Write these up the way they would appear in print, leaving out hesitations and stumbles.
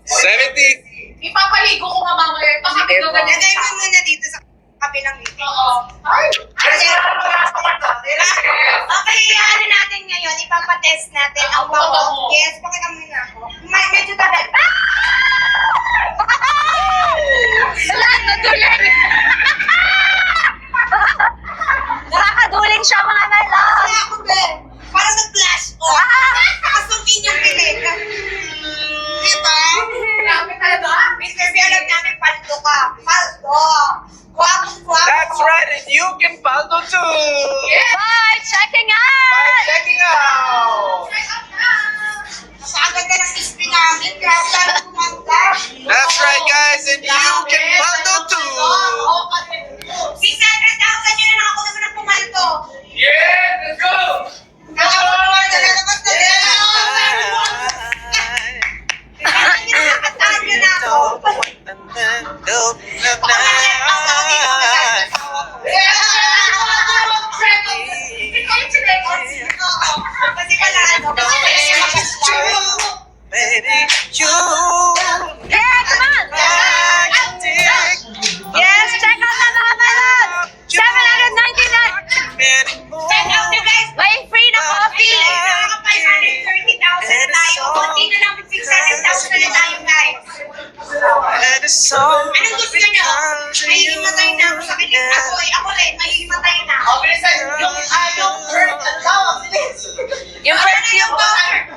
70. Ipapaligo ko nga mamaya. Pakapito ka Lagay mo muna dito sa kabilang ngiti. Oo. Ay! Okay, ano natin ngayon, ipapatest natin ang bango. Yes, pakita mo na ako. Medyo tagal. Wala, naduling! Nakakaduling siya mga nala. Wala ako, Ben. Parang nag-flash off. Nakasungkin yung pilig. Diba? Grabe talaga. Mr. B, alam namin paldo ka. Paldo. Guwapo. That's right, and you can paldo too. Bye! Checking By out! checking out. Napakaganda ng crispy namin. Grabe tayo kumanda. That's right, guys, and you can paldo too. 600,000 yun na ako naman ang pumaldo. Yeah, let's go. Ako naman nalalabas na rin. Nakakataan nyo na ako. Kasi pala ano. Yeah, come on! Yes, check out na mga melon! 799! Check out nyo guys. May free na coffee! Nakaka 530,000 na tayo. Kunti na lang 600,000 na tayo guys. Anong gusto nyo? Mahihimatay na ako sa kilig. Ako rin, mahihimatay na. Yung perfume po,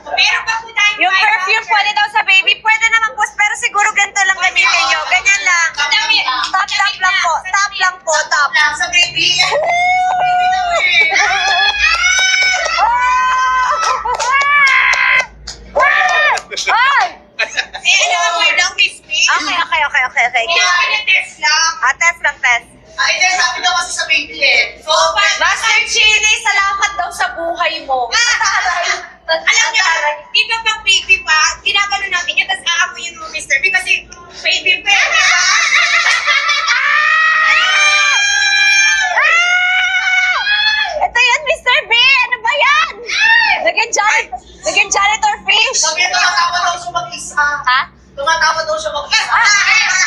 Meron pa po tayo. yung perfume pwede daw sa baby, pwede naman po, pero siguro ganito lang gamitin nyo. Ganyan lang. Top lang po. Top lang po, top. Sa baby. Ay! Eh, alam mo lang, Miss B. Okay. Kaya pinatest lang. Test lang, test. Ay, hindi. Sabi daw kasi sa baby eh. So, Master Chili, salamat daw sa buhay mo. Alam niyo, di ba pag baby pa, ginagano natin yun, tapos aamoy yun mo, Mr. B, kasi baby pa. Ito yan, Mr. B! Ano ba yan? Naging janitor fish! sabi niya, tumatawa daw siya mag-isa. Ha? Tumatawa daw siya mag-isa.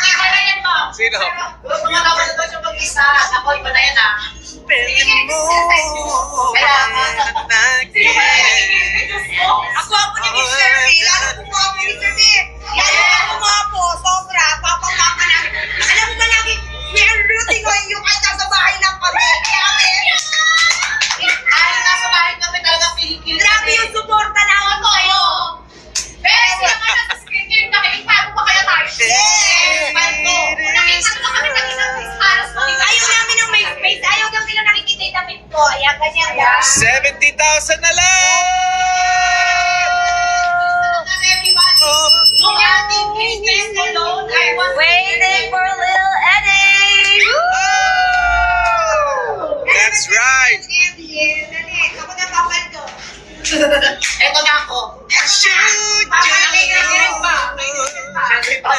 Iba na yan, ma'am. Sino? Tumatawa na daw siya mag-isa. Ako, iba na yan, ah. Ako ni Mr. B, lalo po ako ni Mr. B. Lalo po po, sobra, papapapa na. Alam mo ba lagi, may routine ko yung kahit nasa bahay lang kami. Ay, nasa bahay kami talaga pilikil. Grabe yung suporta na ako kayo. Pero sila nga nasa screen nyo yung nakikiparo pa kaya tayo. Yes! Palto. Nakikita mo kami sa isang halos mo. Ayaw namin ng may space, ayaw daw nila nakikita yung damit ko. Ayan, ganyan lang. 70,000 na lang! Yung ating business alone, I want Waiting for little Eddie! That's right! Dali, ako na papaldo. Eto na ako. Shoot Papakinig pa.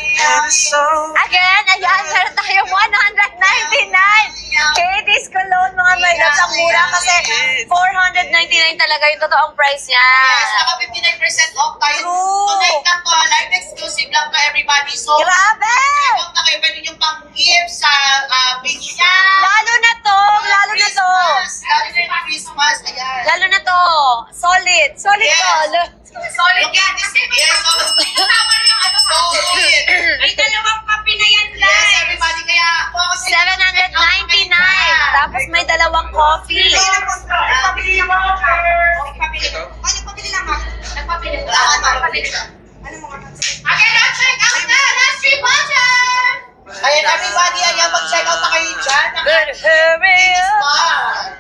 Again, Again, ayan, meron tayo 199! Katie's Cologne, mga may loves. Ang mura kasi 499 talaga yung totoong price niya. Yes, naka 59% off tayo. True. Tonight lang to, live exclusive lang to everybody. So, Grabe! check out na kayo. Pwede nyo pang gift sa page niya. Lalo na to! Lalo na to! Lalo na yung Christmas. Ayan. Lalo na to! Solid! Solid Yes. to! Solid yan. Yes, Tama na yung ano ko. solid. May dalawang kape na yan, Yes, Lai. everybody. Kaya, kuha ko sa 799! Tapos may dalawang coffee. Nagpabili ng mga Nagpabili. Ay, nagpabili lang ako. Nagpapili ko. Nagpapili ko. Ano mga Again, now check out na! Last 3 budget! Ayan, everybody. Ayan, mag-check out na kayo dyan. Good, hurry up!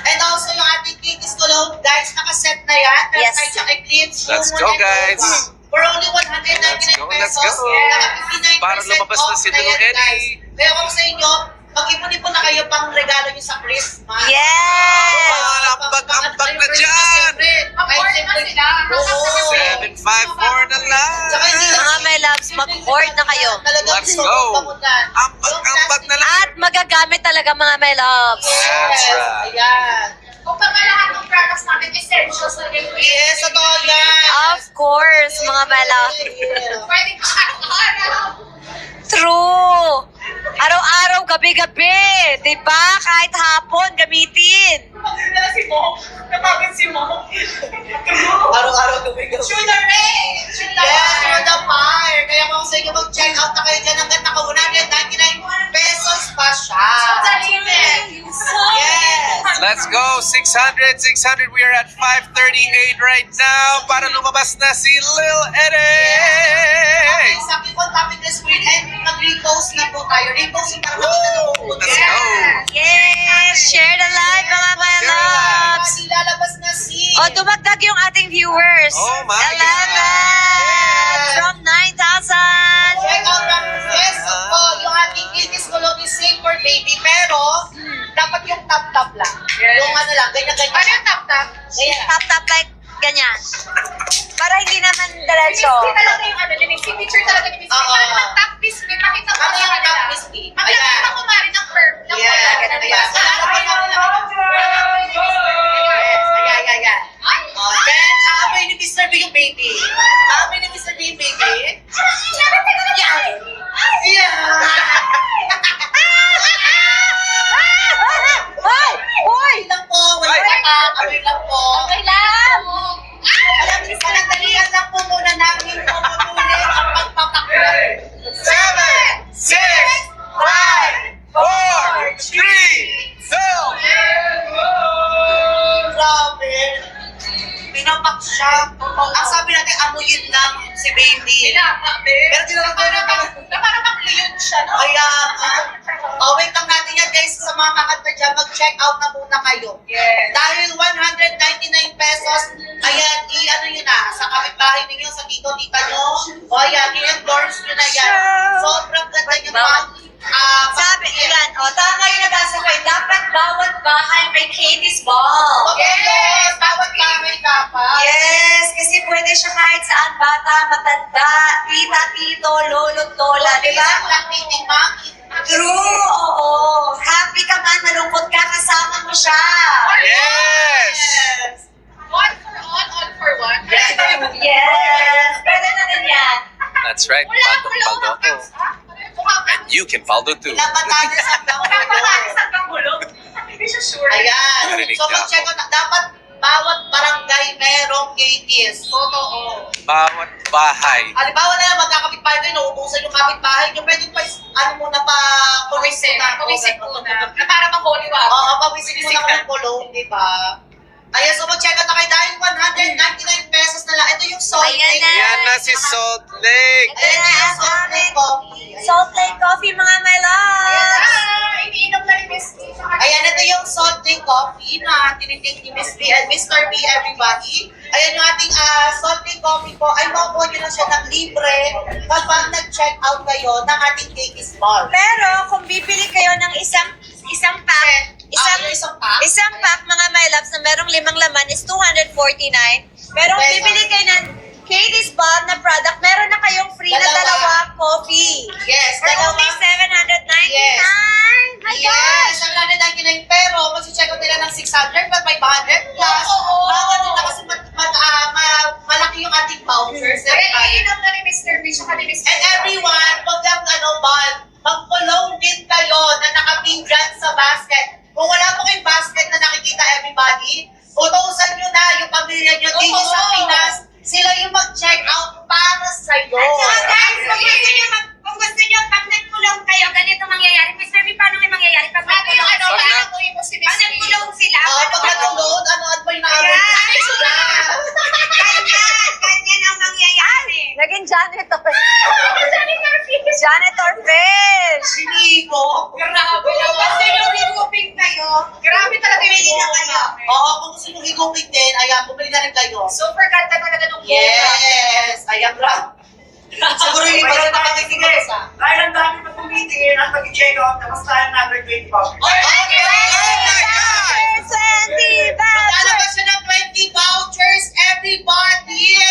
And also yung ating Katie's Cologne, guys, nakaset na yan. Meron Yes. tayo siyang Eclipse. Let's Full go, Moon, and guys. Nova. For only 199 Let's go, let's pesos. go. Naka 59% Para lumabas na off si na yan, Lulu Eddie. guys. Kaya kung sa inyo, mag-ipon-ipon na kayo pang regalo nyo sa Christmas. Yes! Ambag na dyan! Afford na sila. Oo. 754 na lang! Saka hindi lang Mga my loves, mag-hoard na kayo. talagang Let's gusto go. mong bangunan. Ambag na lang! At magagamit talaga mga my loves. That's right. Ayan. Kung pa lahat ng products namin, essentials na rin. Yes, totoo yan. Of course, mga my loves. Yeah. Pwede pa araw-araw. True! Araw-araw, gabi-gabi. Diba? Kahit hapon, gamitin. Napagod si Mo. Napagod si Mo. Araw-araw gawin. Sugar Ray! Yes, you're the fire. Kaya kung sa inyo mag-check out na kayo dyan hanggang naka 199 pesos pa siya. Yes. Let's go! 600, 600. We are at 538 right now para lumabas na si Lil Okay, Eddie! sa akin po topic this week and mag-repost na po tayo. Repost yung para makita na po. Let's go! Yes! Share the live, mga my Share the loves. Lalabas na si... O, dumagdag yung ating viewers. Oh my 11 God. from 9,000. Check out ang Facebook po, yung ating Kitis Colony Sing for Baby. Pero, dapat yung tap-tap lang. Yung ano lang, ganyan-ganyan. Ano yung tap-tap? Ganyan. Tap-tap like ganyan. Para hindi naman diretso. Miss P talaga yung ano, yung signature talaga ni Miss P. Oo. Paano mag-tap Miss P? Pakita mo Ano sa yung kanila. tap, Miss P? Maglagay Ayan. pa ko mari ng curve. Ng Yeah, color. ganun yan. Wala na po namin Ayan, ayan. Oh, then, aamoy ni Mr. B yung baby. Aamoy ni Mr. B yung baby. Hoy! Hoy! Amoy lang po, wala Ay. pa. Amoy lang po. Kailangan! Alam niyo, panandalian lang po muna namin puputulin ang pagpapaklo. 7, 6, 5, 4, 3, 2, Grabe. Pinapak siya. Ang sabi natin, amuyin lang si baby. Pero tinatawag na Para pang-leon siya, no? Kaya, wait lang natin yan guys sa mga kakanta dyan, mag-check out na muna kayo. Yes. Dahil 199 pesos, ayan, i-ano nyo na, sa kapitbahay ninyo, sa tito-tita nyo, o ayan, i-endorse nyo na yan. Sobrang ganda nyo pang, Sabi, ayan, o, tama yung nagkasakay. Dapat bawat bahay may Katie's Ball. Yes, bawat bahay dapat. Yes, kasi pwede siya kahit saan, bata, matanda, tita, tito, lolo, lola, di ba? Lang titing mami. True, oo. Happy ka man, malungkot ka, kasama mo siya. Yes! One for all for one. Yes, pwede na din yan. That's right. Wala Paldo, ko paldo ako. And you can paldo too. Ilang batanes ang Pagulong. Hindi siya sure. Ayan. Narinig So, na mag-check out na. Dapat bawat barangay merong KTS. Totoo. Bawat bahay. Halimbawa na lang, magkakapitbahay kayo, nauubusan yung kapitbahay nyo, pwede pa, ano muna pa, Pumisip. Pumisip Oo, muna. Na para ma-holy wow. Oo, pawisip muna ko ng kulong, di ba? Ayan, so mag-check out na kayo dahil 199 pesos na lang. Ito yung Salt Ayan Lake. na. Yan na si Salt Lake. Ayan na yung Salt Lake Coffee. Salt Lake Coffee, mga my loves. Iniinom na ni Miss P. Ayan, ito yung Salt Lake Coffee na tinitik ni Miss B and Mr. B, everybody. Ayan yung ating Salt Lake Coffee po. Ay, makukuha nyo na siya ng libre kapag nag-check out kayo ng ating Katie's Ball. Pero kung bibili kayo ng isang pack, isang pack mga my loves na merong 5 laman is 249. Pero kung Pesos. bibili kayo ng Katie's Ball na product, meron na kayong free na Dalawa. 2 coffee. Yes, For only 799. Yes. My gosh! Yes, 799 pero mag-check out nila ng 600 but 500 plus. Oo. Mga ganun na kasi malaki yung ating vouchers. Kaya everybody. iniinom na ni Mr. B. Tsaka ni Miss P. And everyone, wag lang mag-follow din kayo na nakapin dyan sa basket. Kung wala po kayong basket na nakikita everybody, utusan nyo na yung pamilya nyo dito sa Oo. Pinas. Sila yung mag-check out para sa'yo. At saka guys, kung gusto nyo, pag nagkulong kayo, ganito mangyayari. Mr. B, paano may mangyayari pag Paano yung ano? Pag Paano na- tuloy mo si Miss Pag P? nagkulong sila, Pag nag-load, ano ba yung Ayan. Ganyan ang mangyayari. Naging janitor. Janitor fish. Sinigo. Grabe naman. Kasi yung removing kayo, Grabe talaga yung bumili na kayo. Oo, kung gusto nyo higupin din, ayan, bumili na rin kayo. Super ganda talaga nung Yes! Ayan, bro. Siguro yung iba na nakakikita ko sa. Ay, ang dami pa tumitin. din at mag-check out na mas tayo another 20 vouchers. Okay! Oh my God! 20 vouchers! Lalabas siya ng 20 vouchers, everybody!